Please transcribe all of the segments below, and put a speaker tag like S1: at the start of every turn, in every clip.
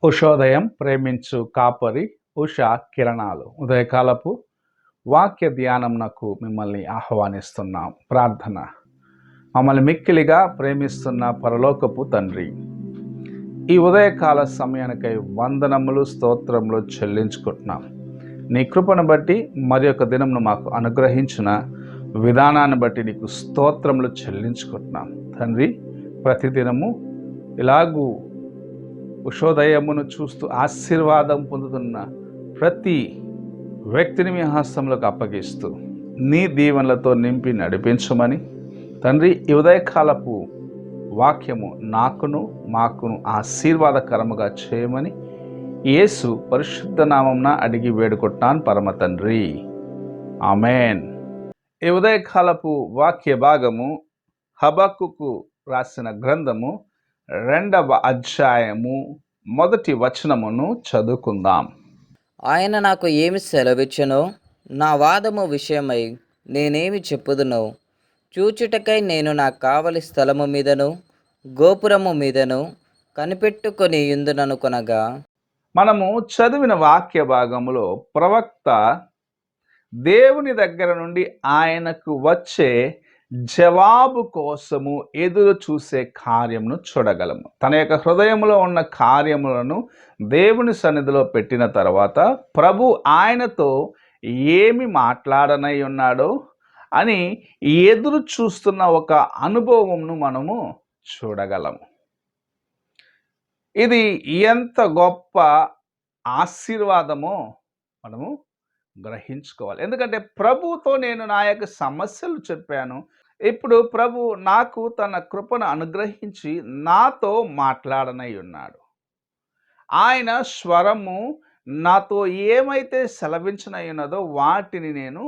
S1: ఉషోదయం ప్రేమించు కాపరి ఉషా కిరణాలు ఉదయకాలపు వాక్య ధ్యానంనకు మిమ్మల్ని ఆహ్వానిస్తున్నాం. ప్రార్థన. మమ్మల్ని మిక్కిలిగా ప్రేమిస్తున్న పరలోకపు తండ్రి, ఈ ఉదయకాల సమయానికై వందనములు స్తోత్రములు చెల్లించుకుంటున్నాం. నీ కృపను బట్టి మరి ఒక దినంను మాకు అనుగ్రహించిన విధానాన్ని బట్టి నీకు స్తోత్రములు చెల్లించుకుంటున్నాం తండ్రి. ప్రతిదినము ఇలాగూ ఉషోదయమును చూస్తూ ఆశీర్వాదం పొందుతున్న ప్రతి వ్యక్తిని మీ హస్తంలోకి అప్పగిస్తూ నీ దీవెనలతో నింపి నడిపించమని తండ్రి, ఈ ఉదయకాలపు వాక్యము నాకును మాకును ఆశీర్వాదకరముగా చేయమని యేసు పరిశుద్ధ నామమున అడిగి వేడుకుంటున్నాను పరమ తండ్రి, ఆమెన్. ఈ ఉదయకాలపు వాక్య భాగము హబక్కుకు రాసిన గ్రంథము 2వ అధ్యాయము 1వ వచనమును చదువుకుందాం.
S2: ఆయన నాకు ఏమి సెలవిచ్చెనో, నా వాదము విషయమై నేనేమి చెప్పుదునో చూచుటకై నేను నా కావలి స్థలము మీదను గోపురము మీదను కనిపెట్టుకొని యుందుననుకొనగా.
S1: మనము చదివిన వాక్య భాగములో ప్రవక్త దేవుని దగ్గర నుండి ఆయనకు వచ్చే జవాబు కోసము ఎదురు చూసే కార్యమును చూడగలము. తన యొక్క హృదయంలో ఉన్న కార్యములను దేవుని సన్నిధిలో పెట్టిన తర్వాత ప్రభు ఆయనతో ఏమి మాట్లాడనై ఉన్నాడో అని ఎదురు చూస్తున్న ఒక అనుభవంను మనము చూడగలము. ఇది ఎంత గొప్ప ఆశీర్వాదమో మనము గ్రహించుకోవాలి. ఎందుకంటే ప్రభుతో నేను నా యొక్క సమస్యలు చెప్పాను. ఇప్పుడు ప్రభు నాకు తన కృపను అనుగ్రహించి నాతో మాట్లాడనై ఉన్నాడు. ఆయన స్వరము నాతో ఏమైతే సెలవించనై ఉన్నదో వాటిని నేను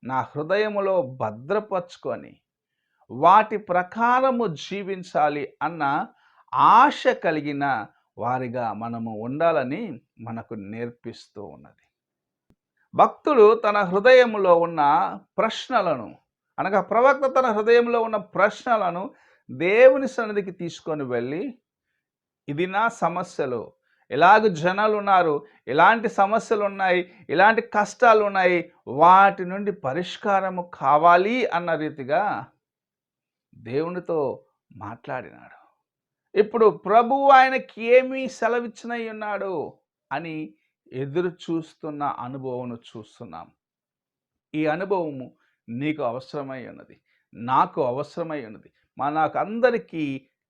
S1: నా హృదయములో భద్రపరుచుకొని వాటి ప్రకారము జీవించాలి అన్న ఆశ కలిగిన వారిగా మనము ఉండాలని మనకు నేర్పిస్తూ ఉన్నది. భక్తుడు తన హృదయంలో ఉన్న ప్రశ్నలను, అనగా ప్రవక్త తన హృదయంలో ఉన్న ప్రశ్నలను దేవుని సన్నిధికి తీసుకొని వెళ్ళి, ఇది నా సమస్యలు, ఇలాగ జనాలు ఉన్నారు, ఇలాంటి సమస్యలు ఉన్నాయి, ఇలాంటి కష్టాలు ఉన్నాయి, వాటి నుండి పరిష్కారము కావాలి అన్న రీతిగా దేవునితో మాట్లాడినాడు. ఇప్పుడు ప్రభువు ఆయనకి ఏమి సెలవిచ్చినై ఉన్నాడు అని ఎదురు చూస్తున్న అనుభవం చూస్తున్నాం. ఈ అనుభవము నీకు అవసరమై ఉన్నది, నాకు అవసరమై ఉన్నది, మనకందరికీ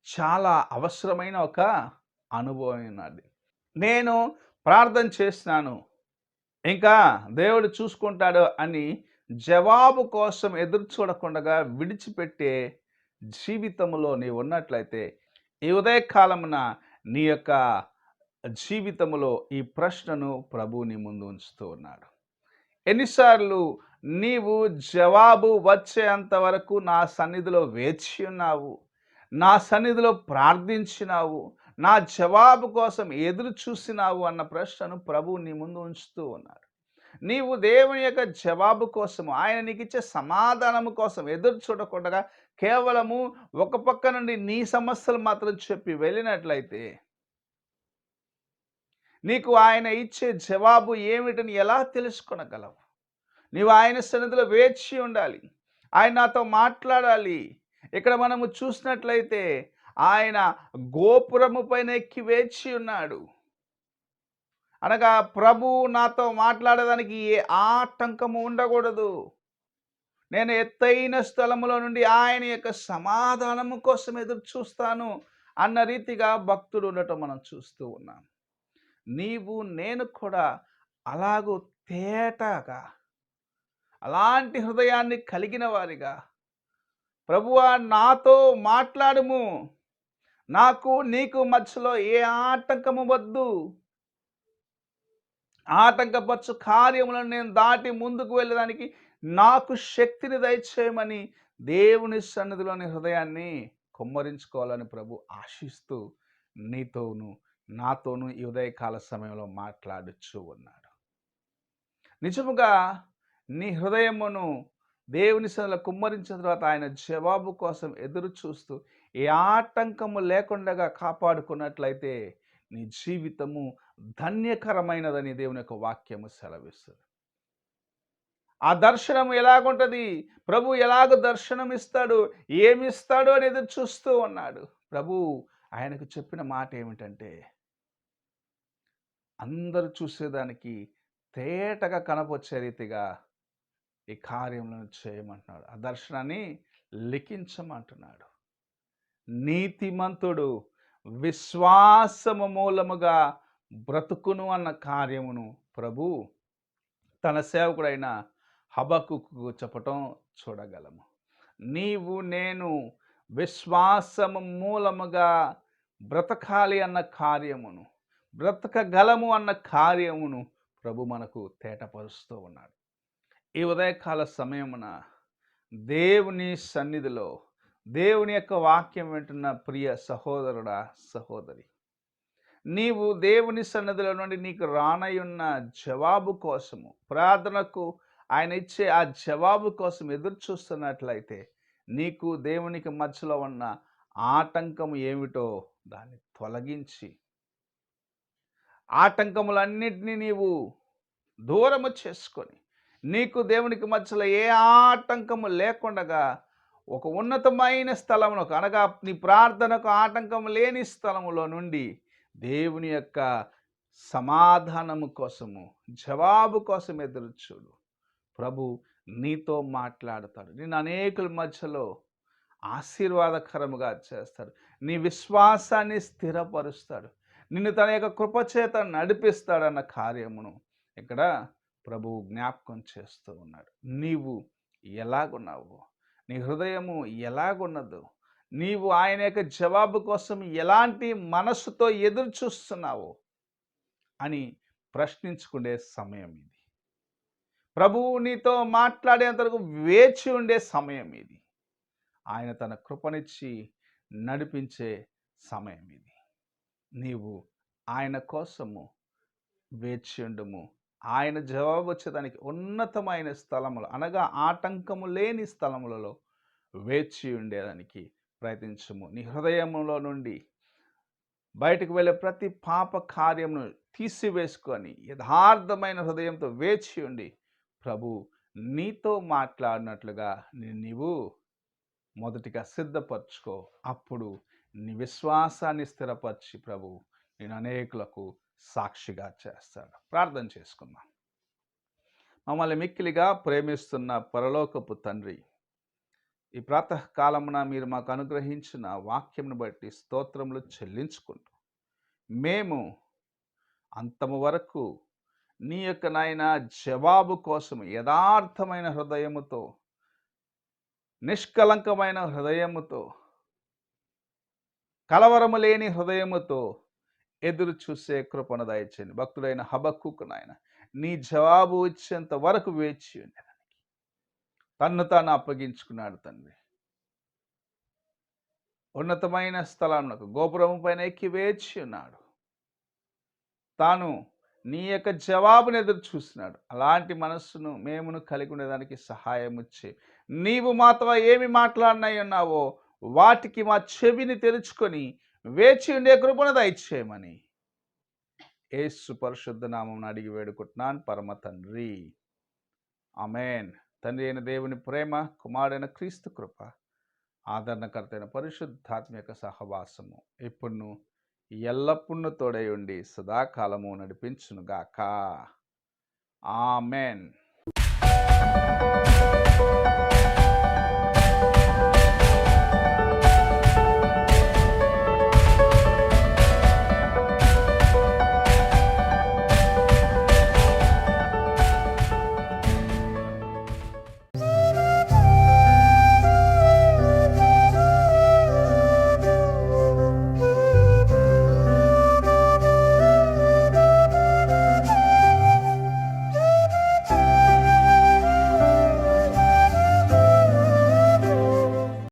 S1: చాలా అవసరమైన ఒక అనుభవం ఉన్నది. నేను ప్రార్థన చేస్తున్నాను, ఇంకా దేవుడు చూసుకుంటాడు అని జవాబు కోసం ఎదురు చూడకుండా విడిచిపెట్టే జీవితంలో నీవు ఉన్నట్లయితే ఈ ఉదయకాలమున నీ యొక్క జీవితంలో ఈ ప్రశ్నను ప్రభు నీ ముందు ఉంచుతూ ఉన్నాడు. ఎన్నిసార్లు నీవు జవాబు వచ్చేంత వరకు నా సన్నిధిలో వేచి ఉన్నావు, నా సన్నిధిలో ప్రార్థించినావు, నా జవాబు కోసం ఎదురు చూసినావు అన్న ప్రశ్నను ప్రభు నీ ముందు ఉంచుతూ ఉన్నాడు. నీవు దేవుని యొక్క జవాబు కోసము, ఆయన నీకు ఇచ్చే సమాధానము కోసం ఎదురు చూడకుండా కేవలము ఒక పక్క నుండి నీ సమస్యలు మాత్రం చెప్పి వెళ్ళినట్లయితే నీకు ఆయన ఇచ్చే జవాబు ఏమిటని ఎలా తెలుసుకొనగలవు? నీవు ఆయన సన్నిధిలో వేచి ఉండాలి, ఆయన నాతో మాట్లాడాలి. ఇక్కడ మనము చూసినట్లయితే ఆయన గోపురము పైన ఎక్కి వేచి ఉన్నాడు. అనగా ప్రభు నాతో మాట్లాడడానికి ఏ ఆటంకము ఉండకూడదు. నేను ఎత్తైన స్థలములో నుండి ఆయన యొక్క సమాధానము కోసం ఎదురు చూస్తాను అన్న రీతిగా భక్తుడు ఉండటం మనం చూస్తూ ఉన్నాం. నీవు నేను కూడా అలాగూ తేటగా అలాంటి హృదయాన్ని కలిగిన వారిగా, ప్రభువా నాతో మాట్లాడుము, నాకు నీకు మధ్యలో ఏ ఆటంకము వద్దు, ఆటంకపరచు కార్యములను నేను దాటి ముందుకు వెళ్ళడానికి నాకు శక్తిని దయచేయమని దేవుని సన్నిధిలోని హృదయాన్ని కుమ్మరించుకోవాలని ప్రభు ఆశిస్తూ నీతోనూ నాతోనూ ఈ ఉదయకాల సమయంలో మాట్లాడుచూ ఉన్నాడు. నిజముగా నీ హృదయమును దేవుని సన్నిధిలో కుమ్మరించిన తర్వాత ఆయన జవాబు కోసం ఎదురు చూస్తూ ఏ ఆటంకము లేకుండా కాపాడుకున్నట్లయితే నీ జీవితము ధన్యకరమైనదని దేవుని యొక్క వాక్యము సెలవిస్తుంది. ఆ దర్శనం ఎలాగుంటది, ప్రభు ఎలాగ దర్శనం ఇస్తాడు, ఏమిస్తాడు అని ఎదురు చూస్తూ ఉన్నాడు. ప్రభు ఆయనకు చెప్పిన మాట ఏమిటంటే, అందరూ చూసేదానికి తేటగా కనపొచ్చే రీతిగా ఈ కార్యములను చేయమంటున్నాడు. ఆ దర్శనాన్ని లిఖించమంటున్నాడు. నీతిమంతుడు విశ్వాసము మూలముగా బ్రతుకును అన్న కార్యమును ప్రభు తన సేవకుడైన హబక్కుకు చెప్పటం చూడగలము. నీవు నేను విశ్వాసము మూలముగా బ్రతకాలి అన్న కార్యమును, బ్రతకగలము అన్న కార్యమును ప్రభు మనకు తేటపరుస్తూ ఉన్నాడు. ఈ ఉదయకాల సమయమున దేవుని సన్నిధిలో దేవుని యొక్క వాక్యం వింటున్న ప్రియ సహోదరుడా, సహోదరి, నీవు దేవుని సన్నిధిలో నుండి నీకు రానయున్న జవాబు కోసము, ప్రార్థనకు ఆయన ఇచ్చే ఆ జవాబు కోసం ఎదురు చూస్తున్నట్లయితే నీకు దేవునికి మధ్యలో ఉన్న ఆటంకం ఏమిటో దాన్ని తొలగించి ఆటంకములన్నిటినీ నీవు దూరము చేసుకొని నీకు దేవునికి మధ్యలో ఏ ఆటంకము లేకుండా ఒక ఉన్నతమైన స్థలమును, అనగా నీ ప్రార్థనకు ఆటంకం లేని స్థలములో నుండి దేవుని యొక్క సమాధానము కోసము, జవాబు కోసం ఎదురు చూడు. ప్రభు నీతో మాట్లాడతాడు. నిన్ను అనేకుల మధ్యలో ఆశీర్వాదకరముగా చేస్తాడు. నీ విశ్వాసాన్ని స్థిరపరుస్తాడు. నిన్ను తన యొక్క కృపచేత నడిపిస్తాడన్న కార్యమును ఇక్కడ ప్రభు జ్ఞాపకం చేస్తూ ఉన్నాడు. నీవు ఎలాగున్నావు, నీ హృదయము ఎలాగున్నదో, నీవు ఆయన యొక్క జవాబు కోసం ఎలాంటి మనస్సుతో ఎదురు చూస్తున్నావు అని ప్రశ్నించుకునే సమయం ఇది. ప్రభువు నీతో మాట్లాడేంతవరకు వేచి ఉండే సమయం ఇది. ఆయన తన కృపనిచ్చి నడిపించే సమయం ఇది. నీవు ఆయన కోసము వేచి ఉండుము. ఆయన జవాబు వచ్చేదానికి ఉన్నతమైన స్థలములు, అనగా ఆటంకము లేని స్థలములలో వేచి ఉండేదానికి ప్రయత్నించము. నీ హృదయములో నుండి బయటకు వెళ్ళే ప్రతి పాప కార్యమును తీసివేసుకొని యథార్థమైన హృదయంతో వేచి ఉండి ప్రభు నీతో మాట్లాడినట్లుగా నీవు మొదటిగా సిద్ధపరచుకో. అప్పుడు నీ విశ్వాసాన్ని స్థిరపరిచి ప్రభు నేను అనేకులకు సాక్షిగా చేస్తాడు. ప్రార్థన చేసుకుందాం. మమ్మల్ని మిక్కిలిగా ప్రేమిస్తున్న పరలోకపు తండ్రి, ఈ ప్రాతకాలమున మీరు మాకు అనుగ్రహించిన వాక్యమును బట్టి స్తోత్రములు చెల్లించుకుంటూ, మేము అంతము వరకు నీ యొక్క నాయన జవాబు కోసం యథార్థమైన హృదయముతో, నిష్కలంకమైన హృదయముతో, కలవరము లేని హృదయముతో ఎదురు చూసే కృపను దయచేయండి. భక్తుడైన హబక్కుకు నాయన నీ జవాబు వచ్చేంత వరకు వేచి ఉండేదానికి తన్ను తాను అప్పగించుకున్నాడు తండ్రి. ఉన్నతమైన స్థలమునకు గోపురము పైన ఎక్కి వేచి ఉన్నాడు. తాను నీ యొక్క జవాబును ఎదురు చూస్తున్నాడు. అలాంటి మనస్సును మేమును కలిగి ఉండేదానికి సహాయం ఇచ్చి, నీవు మాతో ఏమి మాట్లాడినాయి ఉన్నావో వాటికి మా చెవిని తెరుచుకొని వేచి ఉండే కృపను దయచేయమని యేసు పరిశుద్ధ నామమున అడిగి వేడుకుంటున్నాను పరమ తండ్రి. ఆమేన్. తండ్రి అయిన దేవుని ప్రేమ, కుమారుడైన క్రీస్తు కృప, ఆదరణకర్త అయిన పరిశుద్ధాత్మ యొక్క సహవాసము ఇప్పుడు ఎల్లప్పుడూ తోడై ఉండి సదాకాలము నడిపించునుగాక. ఆమేన్.